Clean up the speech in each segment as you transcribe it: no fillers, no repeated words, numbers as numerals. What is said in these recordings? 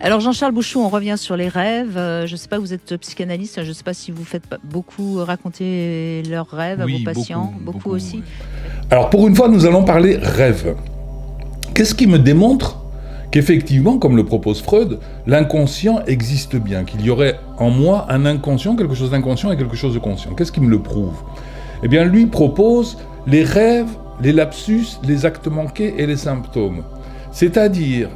Alors Jean-Charles Bouchou, on revient sur les rêves. Je ne sais pas, vous êtes psychanalyste, je ne sais pas si vous faites beaucoup raconter leurs rêves à vos Oui, patients, beaucoup aussi. oui. Alors pour une fois, nous allons parler rêve. Qu'est-ce qui me démontre qu'effectivement, comme le propose Freud, l'inconscient existe bien, qu'il y aurait en moi un inconscient, quelque chose d'inconscient et quelque chose de conscient. Qu'est-ce qui me le prouve ? Eh bien, lui propose les rêves, les lapsus, les actes manqués et les symptômes. C'est-à-dire,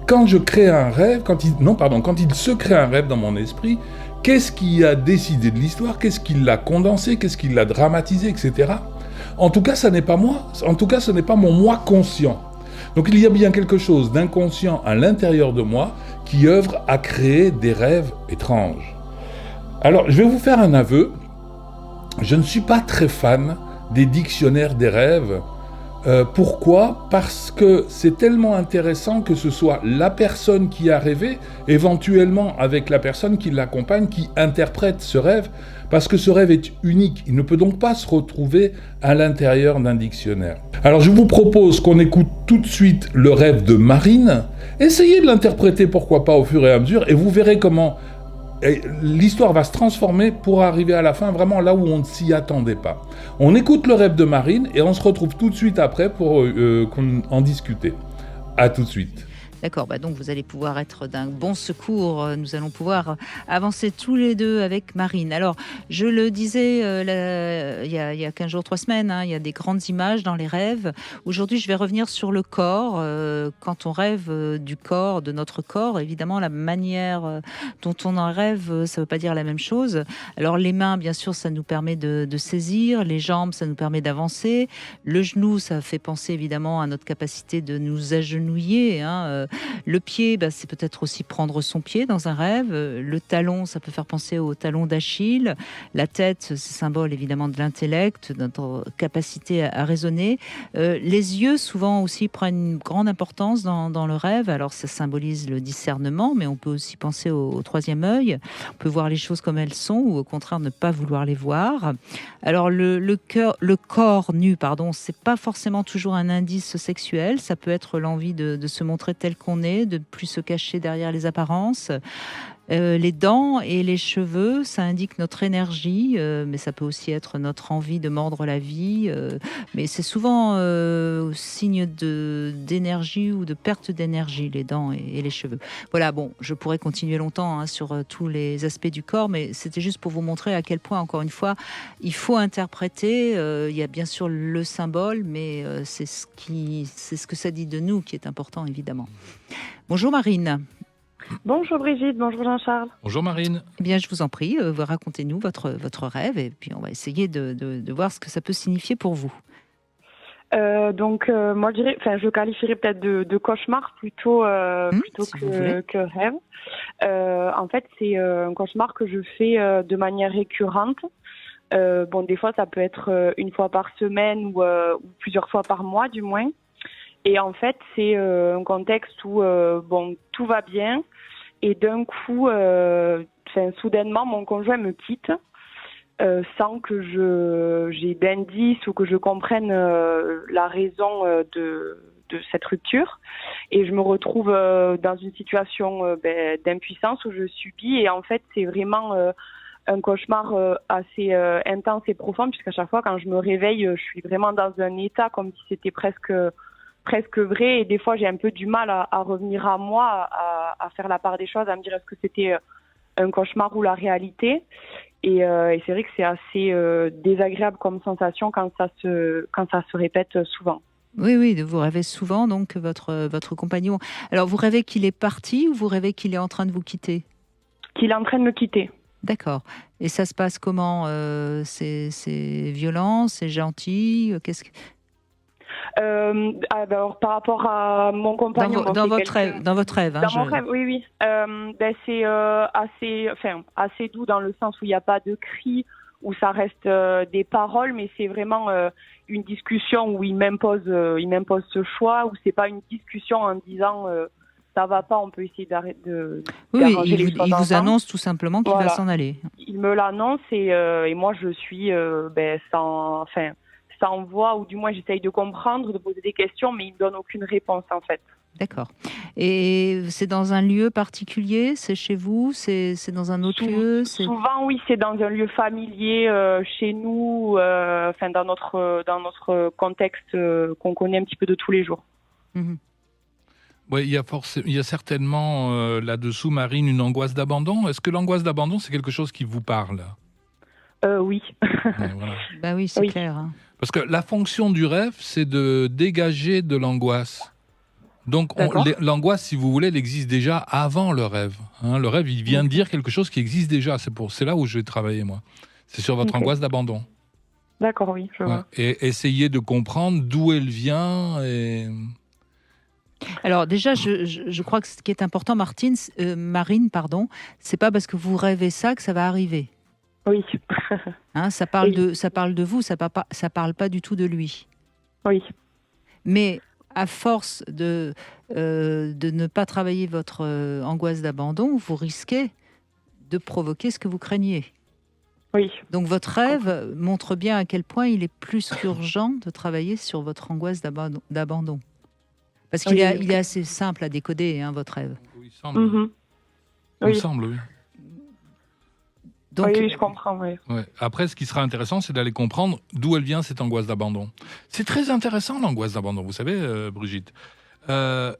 quand je crée un rêve, quand il se crée un rêve dans mon esprit, qu'est-ce qui a décidé de l'histoire, qu'est-ce qui l'a condensé, qu'est-ce qui l'a dramatisé, etc. En tout cas, ça n'est pas moi, en tout cas, ce n'est pas mon moi conscient. Donc il y a bien quelque chose d'inconscient à l'intérieur de moi qui œuvre à créer des rêves étranges. Alors, je vais vous faire un aveu. Je ne suis pas très fan des dictionnaires des rêves. Pourquoi ? Parce que c'est tellement intéressant que ce soit la personne qui a rêvé, éventuellement avec la personne qui l'accompagne, qui interprète ce rêve, parce que ce rêve est unique. Il ne peut donc pas se retrouver à l'intérieur d'un dictionnaire. Alors je vous propose qu'on écoute tout de suite le rêve de Marine. Essayez de l'interpréter, pourquoi pas, au fur et à mesure, et vous verrez comment l'histoire va se transformer pour arriver à la fin vraiment là où on ne s'y attendait pas. On écoute le rêve de Marine et on se retrouve tout de suite après pour en discuter. À tout de suite. D'accord, donc vous allez pouvoir être d'un bon secours. Nous allons pouvoir avancer tous les deux avec Marine. Alors, je le disais il y a 15 jours, 3 semaines, il y a des grandes images dans les rêves. Aujourd'hui, je vais revenir sur le corps. Quand on rêve du corps, de notre corps, évidemment, la manière dont on en rêve, ça ne veut pas dire la même chose. Alors, les mains, bien sûr, ça nous permet de saisir. Les jambes, ça nous permet d'avancer. Le genou, ça fait penser évidemment à notre capacité de nous agenouiller, le pied, c'est peut-être aussi prendre son pied dans un rêve. Le talon, ça peut faire penser au talon d'Achille. La tête, c'est symbole évidemment de l'intellect, de notre capacité à raisonner. Les yeux, souvent aussi, prennent une grande importance dans le rêve. Alors, ça symbolise le discernement, mais on peut aussi penser au troisième œil. On peut voir les choses comme elles sont ou au contraire ne pas vouloir les voir. Alors, le corps nu, c'est pas forcément toujours un indice sexuel. Ça peut être l'envie de se montrer tel qu'on est, de ne plus se cacher derrière les apparences. Les dents et les cheveux, ça indique notre énergie, mais ça peut aussi être notre envie de mordre la vie. Mais c'est souvent signe d'énergie ou de perte d'énergie, les dents et les cheveux. Voilà, je pourrais continuer longtemps sur tous les aspects du corps, mais c'était juste pour vous montrer à quel point, encore une fois, il faut interpréter. Il y a bien sûr le symbole, mais c'est ce que ça dit de nous qui est important, évidemment. Bonjour Marine. Bonjour Brigitte, bonjour Jean-Charles. Bonjour Marine. Eh bien, je vous en prie, racontez-nous votre rêve et puis on va essayer de voir ce que ça peut signifier pour vous. Moi je qualifierais peut-être de cauchemar plutôt que rêve. En fait, c'est un cauchemar que je fais de manière récurrente. Des fois, ça peut être une fois par semaine ou plusieurs fois par mois, du moins. Et en fait, c'est un contexte où tout va bien et d'un coup, soudainement, mon conjoint me quitte sans que j'ai d'indices ou que je comprenne la raison de cette rupture. Et je me retrouve dans une situation d'impuissance où je subis. Et en fait, c'est vraiment un cauchemar assez intense et profond, puisqu'à chaque fois, quand je me réveille, je suis vraiment dans un état comme si c'était presque vrai, et des fois j'ai un peu du mal à revenir à moi, à faire la part des choses, à me dire est-ce que c'était un cauchemar ou la réalité, et c'est vrai que c'est assez désagréable comme sensation quand ça se répète souvent. Oui, vous rêvez souvent donc votre compagnon. Alors vous rêvez qu'il est parti ou vous rêvez qu'il est en train de vous quitter ? Qu'il est en train de me quitter. D'accord. Et ça se passe comment ? C'est violent, c'est gentil ? Alors, par rapport à mon compagnon, dans votre rêve, Dans mon rêve, oui. C'est assez doux dans le sens où il n'y a pas de cris, où ça reste des paroles, mais c'est vraiment une discussion où il m'impose ce choix, où c'est pas une discussion en disant ça va pas, on peut essayer d'arranger les choses. Il vous annonce tout simplement qu'il va s'en aller. Il me l'annonce et moi je suis sans voix, ou du moins j'essaye de comprendre, de poser des questions, mais il me donne aucune réponse en fait. D'accord. Et c'est dans un lieu particulier? C'est chez vous? C'est dans un autre lieu? Souvent, oui, c'est dans un lieu familier, chez nous, enfin dans notre contexte qu'on connaît un petit peu de tous les jours. Mhm. Ouais, il y a certainement là-dessous, Marine, une angoisse d'abandon. Est-ce que l'angoisse d'abandon, c'est quelque chose qui vous parle? Oui. Ouais, voilà. Bah oui, c'est clair. Hein. Parce que la fonction du rêve, c'est de dégager de l'angoisse. Donc, l'angoisse, si vous voulez, elle existe déjà avant le rêve. Hein, le rêve, il vient dire quelque chose qui existe déjà. C'est là où je vais travailler, moi. C'est sur votre angoisse d'abandon. D'accord, oui, je vois. Et essayer de comprendre d'où elle vient. Alors déjà, je crois que ce qui est important, Marine, c'est pas parce que vous rêvez ça que ça va arriver. Oui. Hein, ça parle de vous, ça parle pas du tout de lui. Oui. Mais à force de ne pas travailler votre angoisse d'abandon, vous risquez de provoquer ce que vous craignez. Oui. Donc votre rêve montre bien à quel point il est plus qu'urgent de travailler sur votre angoisse d'abandon. Parce qu'il est assez simple à décoder, hein, votre rêve. Il semble. Il semble, oui. Donc, oui, je comprends, oui. Ouais. Après, ce qui sera intéressant, c'est d'aller comprendre d'où elle vient, cette angoisse d'abandon. C'est très intéressant, l'angoisse d'abandon, vous savez, Brigitte. Le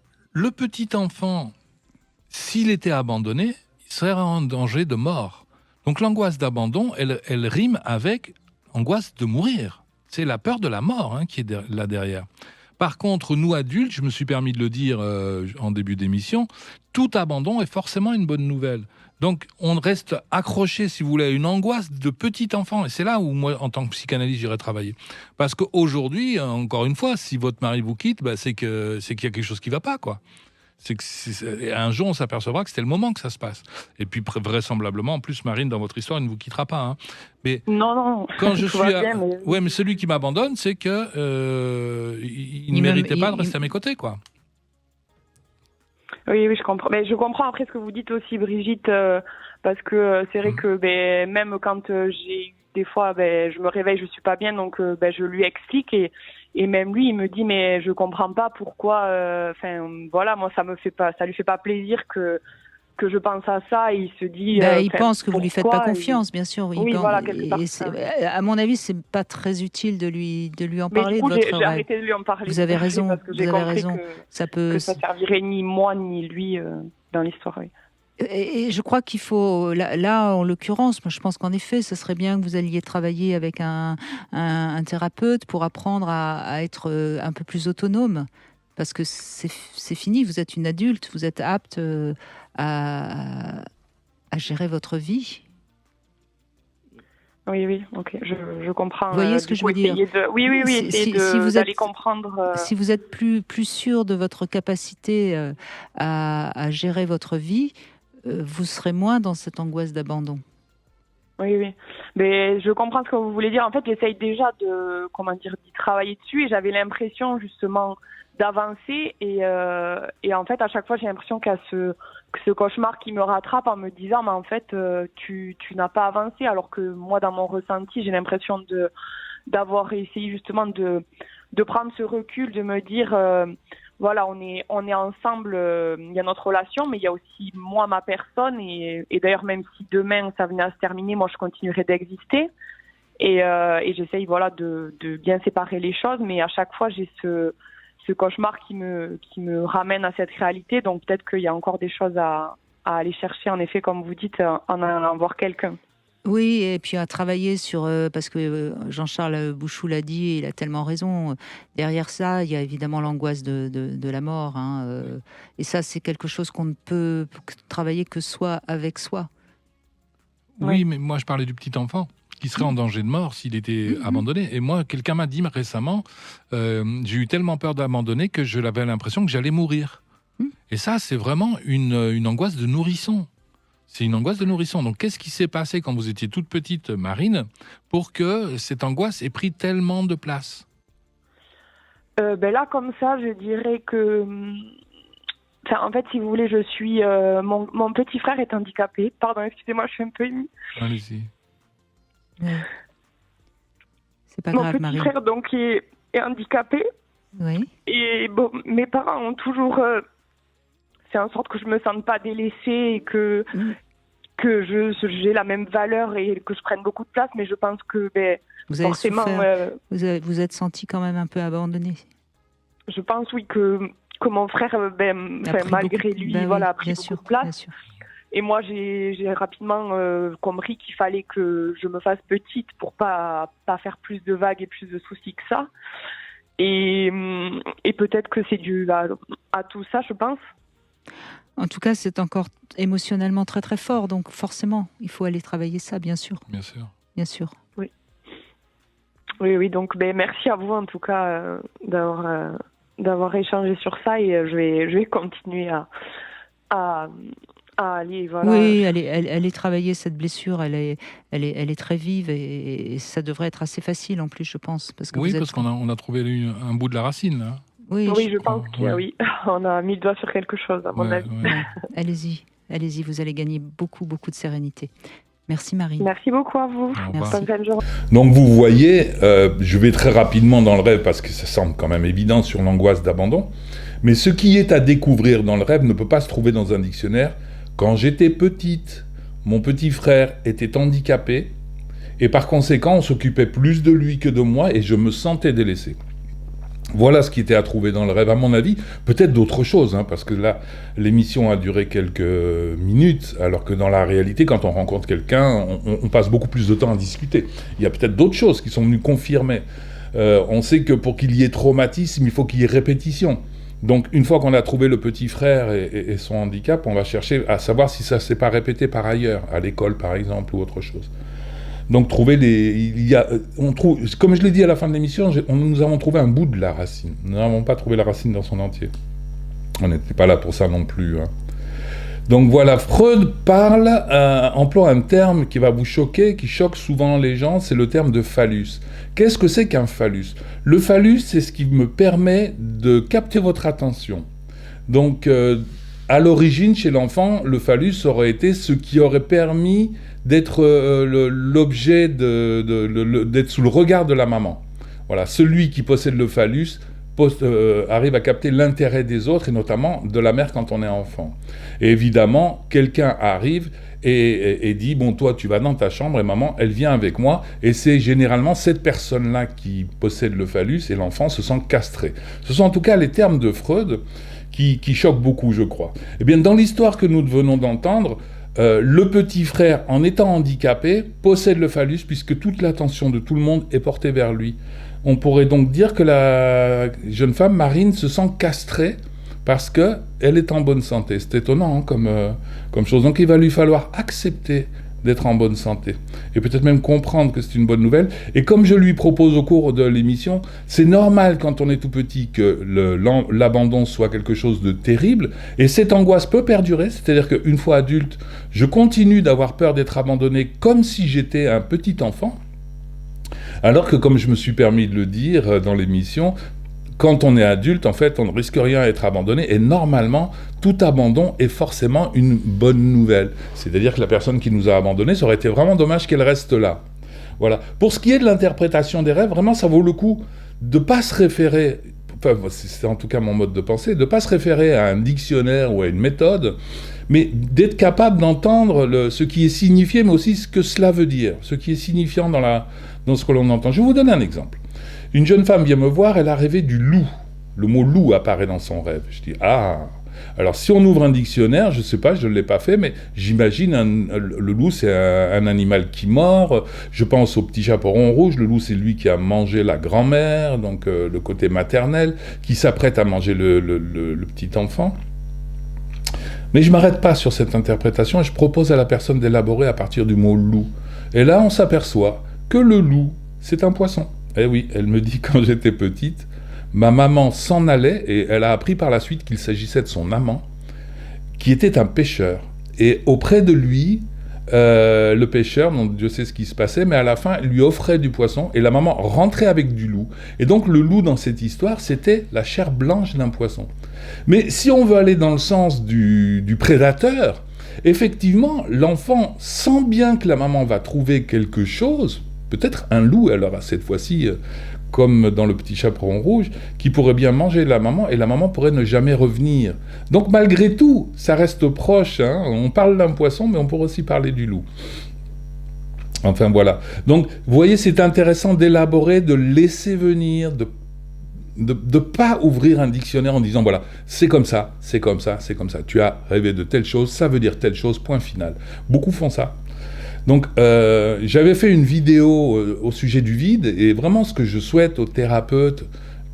petit enfant, s'il était abandonné, il serait en danger de mort. Donc l'angoisse d'abandon, elle rime avec l'angoisse de mourir. C'est la peur de la mort, hein, qui est là derrière. Par contre, nous adultes, je me suis permis de le dire en début d'émission, tout abandon est forcément une bonne nouvelle. Donc, on reste accroché, si vous voulez, à une angoisse de petit enfant. Et c'est là où moi, en tant que psychanalyste, j'irai travailler. Parce qu'aujourd'hui, encore une fois, si votre mari vous quitte, c'est qu'il y a quelque chose qui ne va pas, quoi. Un jour, on s'apercevra que c'était le moment que ça se passe. Et puis, vraisemblablement, en plus, Marine, dans votre histoire, il ne vous quittera pas. Hein. Mais non. Quand je suis ouais, mais celui qui m'abandonne, c'est que il ne méritait pas de rester à mes côtés, quoi. Oui, je comprends. Mais je comprends après ce que vous dites aussi, Brigitte, parce que c'est vrai que même quand j'ai des fois, je me réveille, je suis pas bien, donc je lui explique et même lui, il me dit mais je comprends pas pourquoi. Voilà, moi ça lui fait pas plaisir que je pense à ça. Et il se dit. Il pense que vous lui faites pas confiance, bien sûr. Oui, voilà, quelque part. À mon avis, c'est pas très utile de lui en parler. Mais du coup, j'ai arrêté de lui en parler. Vous avez raison. Parce que j'ai compris que ça servirait ni moi ni lui dans l'histoire. Oui. Et je crois qu'il faut, là, en l'occurrence, moi, je pense qu'en effet, ce serait bien que vous alliez travailler avec un thérapeute pour apprendre à être un peu plus autonome. Parce que c'est fini, vous êtes une adulte, vous êtes apte à gérer votre vie. Oui, ok, je comprends. Vous voyez ce que je veux dire? Oui, essayer d'aller comprendre. Si vous êtes plus sûr de votre capacité à gérer votre vie, vous serez moins dans cette angoisse d'abandon. Oui. Mais je comprends ce que vous voulez dire. En fait, j'essaye déjà d'y travailler dessus et j'avais l'impression justement d'avancer et en fait à chaque fois j'ai l'impression qu'il y a ce cauchemar qui me rattrape en me disant mais en fait tu n'as pas avancé, alors que moi dans mon ressenti j'ai l'impression d'avoir essayé justement de prendre ce recul, de me dire voilà, on est ensemble, il y a notre relation, mais il y a aussi moi, ma personne, et d'ailleurs même si demain ça venait à se terminer, moi je continuerai d'exister et j'essaye de bien séparer les choses, mais à chaque fois j'ai ce cauchemar qui me ramène à cette réalité, donc peut-être qu'il y a encore des choses à aller chercher, en effet, comme vous dites, en allant voir quelqu'un. Oui, et puis à travailler sur, parce que Jean-Charles Bouchou l'a dit, et il a tellement raison, derrière ça, il y a évidemment l'angoisse de la mort, hein, et ça, c'est quelque chose qu'on ne peut travailler que soi avec soi. Oui, mais moi je parlais du petit enfant qui serait en danger de mort s'il était abandonné. Et moi, quelqu'un m'a dit récemment, j'ai eu tellement peur d'abandonner que j'avais l'impression que j'allais mourir. Et ça, c'est vraiment une angoisse de nourrisson. C'est une angoisse de nourrisson. Donc, qu'est-ce qui s'est passé quand vous étiez toute petite, Marine, pour que cette angoisse ait pris tellement de place? Là, comme ça, je dirais que... en fait, si vous voulez, je suis... mon petit frère est handicapé. Pardon, excusez-moi, je suis un peu émue. Allez-y. C'est pas grave, Marie. Mon petit frère, donc, est handicapé. Oui. Et bon, mes parents ont toujours c'est en sorte que je me sente pas délaissée et que j'ai la même valeur et que je prenne beaucoup de place, mais je pense que vous avez forcément... vous êtes senti quand même un peu abandonnée. Je pense, oui, que mon frère, malgré lui, a pris beaucoup de place. Et moi, j'ai rapidement compris qu'il fallait que je me fasse petite pour pas faire plus de vagues et plus de soucis que ça. Et peut-être que c'est dû à tout ça, je pense. En tout cas, c'est encore émotionnellement très très fort, donc forcément, il faut aller travailler ça, bien sûr. Bien sûr. Bien sûr. Oui. Oui, donc merci à vous en tout cas d'avoir échangé sur ça, et je vais continuer à aller, voilà. Oui, aller travailler cette blessure, elle est très vive, et ça devrait être assez facile en plus, je pense. Parce qu'on a trouvé un bout de la racine, là. Oui, je pense qu'on a mis le doigt sur quelque chose, à mon avis. Allez-y, vous allez gagner beaucoup, beaucoup de sérénité. Merci Marie. Merci beaucoup à vous. Merci. Donc vous voyez, je vais très rapidement dans le rêve parce que ça semble quand même évident sur l'angoisse d'abandon, mais ce qui est à découvrir dans le rêve ne peut pas se trouver dans un dictionnaire. Quand j'étais petite, mon petit frère était handicapé et par conséquent on s'occupait plus de lui que de moi et je me sentais délaissé. Voilà ce qui était à trouver dans le rêve, à mon avis. Peut-être d'autres choses, parce que là, l'émission a duré quelques minutes, alors que dans la réalité, quand on rencontre quelqu'un, on passe beaucoup plus de temps à discuter. Il y a peut-être d'autres choses qui sont venues confirmer. On sait que pour qu'il y ait traumatisme, il faut qu'il y ait répétition. Donc, une fois qu'on a trouvé le petit frère et son handicap, on va chercher à savoir si ça ne s'est pas répété par ailleurs, à l'école par exemple, ou autre chose. Donc comme je l'ai dit à la fin de l'émission, nous avons trouvé un bout de la racine. Nous n'avons pas trouvé la racine dans son entier. On n'était pas là pour ça non plus. Donc voilà, Freud emploie un terme qui va vous choquer, qui choque souvent les gens, c'est le terme de phallus. Qu'est-ce que c'est qu'un phallus ? Le phallus, c'est ce qui me permet de capter votre attention. Donc, à l'origine, chez l'enfant, le phallus aurait été ce qui aurait permis d'être l'objet d'être sous le regard de la maman. Voilà, celui qui possède le phallus arrive à capter l'intérêt des autres, et notamment de la mère quand on est enfant. Et évidemment, quelqu'un arrive et dit « Bon, toi, tu vas dans ta chambre, et maman, elle vient avec moi. » Et c'est généralement cette personne-là qui possède le phallus, et l'enfant se sent castré. Ce sont en tout cas les termes de Freud qui choquent beaucoup, je crois. Eh bien, dans l'histoire que nous venons d'entendre, le petit frère, en étant handicapé, possède le phallus puisque toute l'attention de tout le monde est portée vers lui. On pourrait donc dire que la jeune femme, Marine, se sent castrée parce qu'elle est en bonne santé. C'est étonnant comme chose. Donc il va lui falloir accepter d'être en bonne santé. Et peut-être même comprendre que c'est une bonne nouvelle. Et comme je lui propose au cours de l'émission, c'est normal quand on est tout petit que l'abandon soit quelque chose de terrible. Et cette angoisse peut perdurer. C'est-à-dire qu'une fois adulte, je continue d'avoir peur d'être abandonné comme si j'étais un petit enfant. Alors que, comme je me suis permis de le dire dans l'émission, quand on est adulte, en fait, on ne risque rien à être abandonné, et normalement, tout abandon est forcément une bonne nouvelle. C'est-à-dire que la personne qui nous a abandonnés, ça aurait été vraiment dommage qu'elle reste là. Voilà. Pour ce qui est de l'interprétation des rêves, vraiment, ça vaut le coup de ne pas se référer, enfin, c'est en tout cas mon mode de pensée, de ne pas se référer à un dictionnaire ou à une méthode, mais d'être capable d'entendre ce qui est signifié, mais aussi ce que cela veut dire, ce qui est signifiant dans ce que l'on entend. Je vais vous donner un exemple. Une jeune femme vient me voir, elle a rêvé du loup. Le mot loup apparaît dans son rêve. Je dis, alors si on ouvre un dictionnaire, je ne sais pas, je ne l'ai pas fait, mais j'imagine le loup, c'est un animal qui mord. Je pense au petit chaperon rouge. Le loup, c'est lui qui a mangé la grand-mère, donc le côté maternel, qui s'apprête à manger le petit enfant. Mais je ne m'arrête pas sur cette interprétation et je propose à la personne d'élaborer à partir du mot loup. Et là, on s'aperçoit que le loup, c'est un poisson. Eh oui, elle me dit quand j'étais petite, ma maman s'en allait et elle a appris par la suite qu'il s'agissait de son amant, qui était un pêcheur. Et auprès de lui, le pêcheur, donc Dieu sait ce qui se passait, mais à la fin, il lui offrait du poisson et la maman rentrait avec du loup. Et donc le loup dans cette histoire, c'était la chair blanche d'un poisson. Mais si on veut aller dans le sens du prédateur, effectivement, l'enfant sent bien que la maman va trouver quelque chose, Peut-être un loup, alors cette fois-ci, comme dans Le Petit Chaperon Rouge, qui pourrait bien manger la maman, et la maman pourrait ne jamais revenir. Donc malgré tout, ça reste proche, hein. On parle d'un poisson, mais on pourrait aussi parler du loup. Enfin voilà. Donc, vous voyez, c'est intéressant d'élaborer, de laisser venir, de pas ouvrir un dictionnaire en disant, voilà, c'est comme ça, c'est comme ça, c'est comme ça. Tu as rêvé de telle chose, ça veut dire telle chose, point final. Beaucoup font ça. Donc, j'avais fait une vidéo au sujet du vide, et vraiment ce que je souhaite aux thérapeutes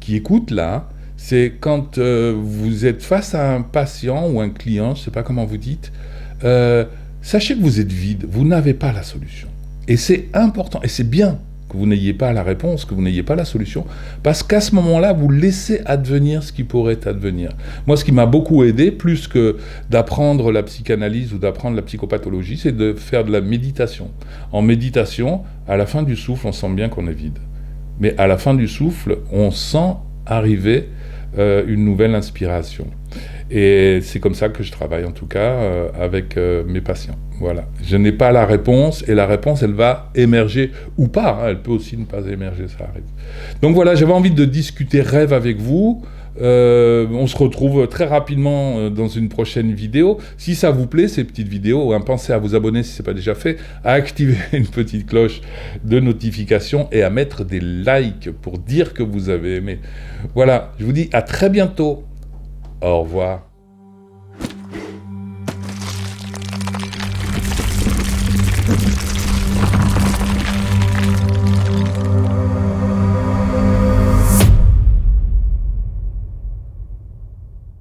qui écoutent là, c'est quand vous êtes face à un patient ou un client, je ne sais pas comment vous dites, sachez que vous êtes vide, vous n'avez pas la solution. Et c'est important, et c'est bien que vous n'ayez pas la réponse, que vous n'ayez pas la solution, parce qu'à ce moment-là, vous laissez advenir ce qui pourrait advenir. Moi, ce qui m'a beaucoup aidé, plus que d'apprendre la psychanalyse ou d'apprendre la psychopathologie, c'est de faire de la méditation. En méditation, à la fin du souffle, on sent bien qu'on est vide. Mais à la fin du souffle, on sent arriver une nouvelle inspiration. Et c'est comme ça que je travaille, en tout cas, avec mes patients. Voilà. Je n'ai pas la réponse, et la réponse, elle va émerger ou pas. Hein, elle peut aussi ne pas émerger, ça arrive. Donc voilà, j'avais envie de discuter rêve avec vous. On se retrouve très rapidement dans une prochaine vidéo. Si ça vous plaît, ces petites vidéos, hein, pensez à vous abonner si ce n'est pas déjà fait, à activer une petite cloche de notification et à mettre des likes pour dire que vous avez aimé. Voilà, je vous dis à très bientôt. Au revoir.